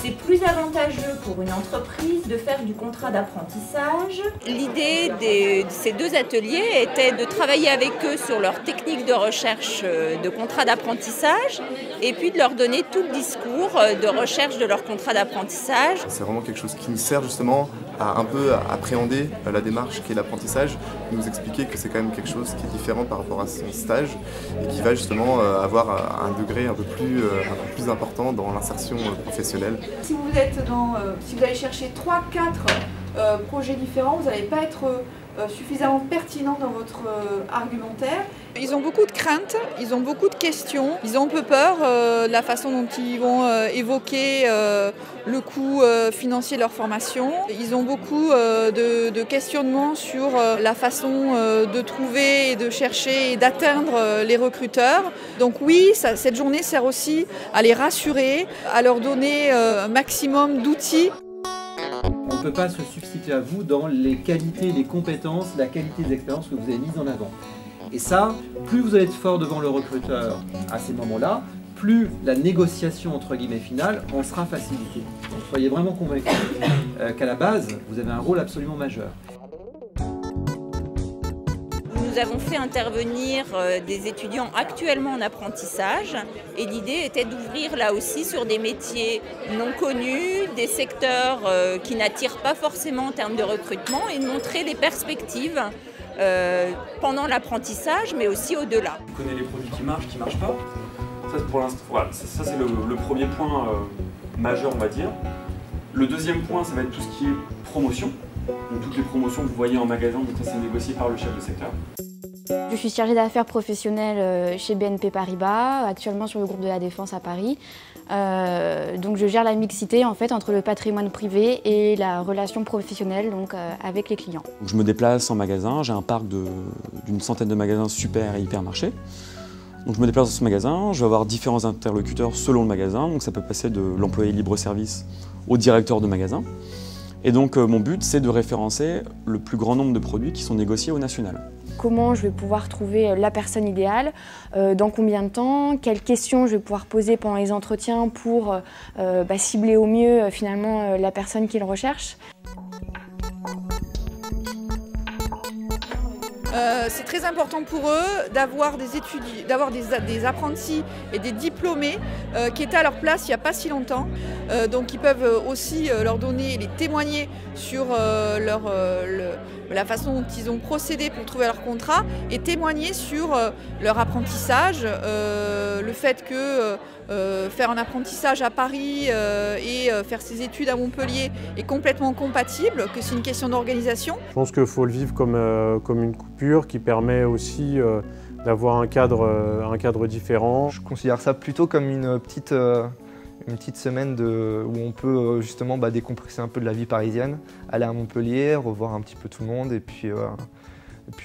C'est plus avantageux pour une entreprise de faire du contrat d'apprentissage. L'idée de ces deux ateliers était de travailler avec eux sur leur technique de recherche de contrat d'apprentissage et puis de leur donner tout le discours de recherche de leur contrat d'apprentissage. C'est vraiment quelque chose qui nous sert justement à un peu appréhender la démarche qui est l'apprentissage, nous expliquer que c'est quand même quelque chose qui est différent par rapport à son stage et qui va justement avoir un degré un peu plus important dans l'insertion professionnelle. Si vous allez chercher 3-4 projets différents, vous n'allez pas être suffisamment pertinent dans votre argumentaire. Ils ont beaucoup de craintes, ils ont beaucoup de questions, ils ont un peu peur de la façon dont ils vont évoquer le coût financier de leur formation. Ils ont beaucoup de questionnements sur la façon de trouver et de chercher et d'atteindre les recruteurs. Donc oui, cette journée sert aussi à les rassurer, à leur donner un maximum d'outils. On ne peut pas se substituer à vous dans les qualités, les compétences, la qualité des expériences que vous avez mises en avant. Et ça, plus vous allez être fort devant le recruteur à ces moments-là, plus la négociation entre guillemets finale en sera facilitée. Donc soyez vraiment convaincus qu'à la base, vous avez un rôle absolument majeur. Nous avons fait intervenir des étudiants actuellement en apprentissage et l'idée était d'ouvrir là aussi sur des métiers non connus, des secteurs qui n'attirent pas forcément en termes de recrutement et de montrer les perspectives pendant l'apprentissage mais aussi au-delà. On connaît les produits qui marchent pas. Ça, pour l'instant, voilà, ça c'est le premier point majeur, on va dire. Le deuxième point, ça va être tout ce qui est promotion. Donc toutes les promotions que vous voyez en magasin, donc ça c'est négocié par le chef de secteur. Je suis chargée d'affaires professionnelles chez BNP Paribas, actuellement sur le groupe de la Défense à Paris. Donc je gère la mixité en fait entre le patrimoine privé et la relation professionnelle donc, avec les clients. Je me déplace en magasin, j'ai un parc d'une centaine de magasins super et hypermarchés. Donc je me déplace dans ce magasin, je vais avoir différents interlocuteurs selon le magasin, donc ça peut passer de l'employé libre-service au directeur de magasin. Et donc mon but c'est de référencer le plus grand nombre de produits qui sont négociés au national. Comment je vais pouvoir trouver la personne idéale, dans combien de temps, quelles questions je vais pouvoir poser pendant les entretiens pour cibler au mieux finalement la personne qu'ils recherchent. C'est très important pour eux d'avoir des apprentis et des diplômés qui étaient à leur place il n'y a pas si longtemps. Donc ils peuvent aussi leur donner, les témoigner sur la façon dont ils ont procédé pour trouver leur contrat et témoigner sur leur apprentissage, le fait que faire un apprentissage à Paris et faire ses études à Montpellier est complètement compatible, que c'est une question d'organisation. Je pense qu'il faut le vivre comme une coupure qui permet aussi d'avoir un cadre différent. Je considère ça plutôt comme une petite semaine où on peut justement décompresser un peu de la vie parisienne, aller à Montpellier, revoir un petit peu tout le monde et puis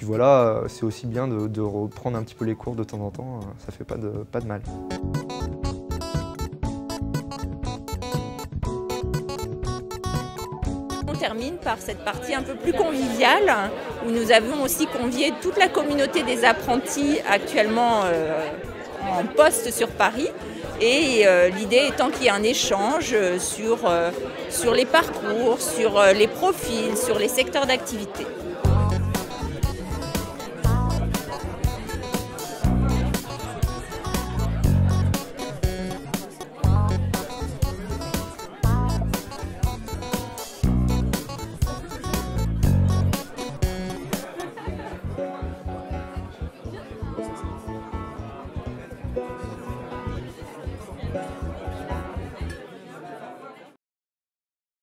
voilà, c'est aussi bien de reprendre un petit peu les cours de temps en temps, ça fait pas de mal. On termine par cette partie un peu plus conviviale où nous avons aussi convié toute la communauté des apprentis actuellement en poste sur Paris. Et l'idée étant qu'il y ait un échange sur les parcours, sur les profils, sur les secteurs d'activité.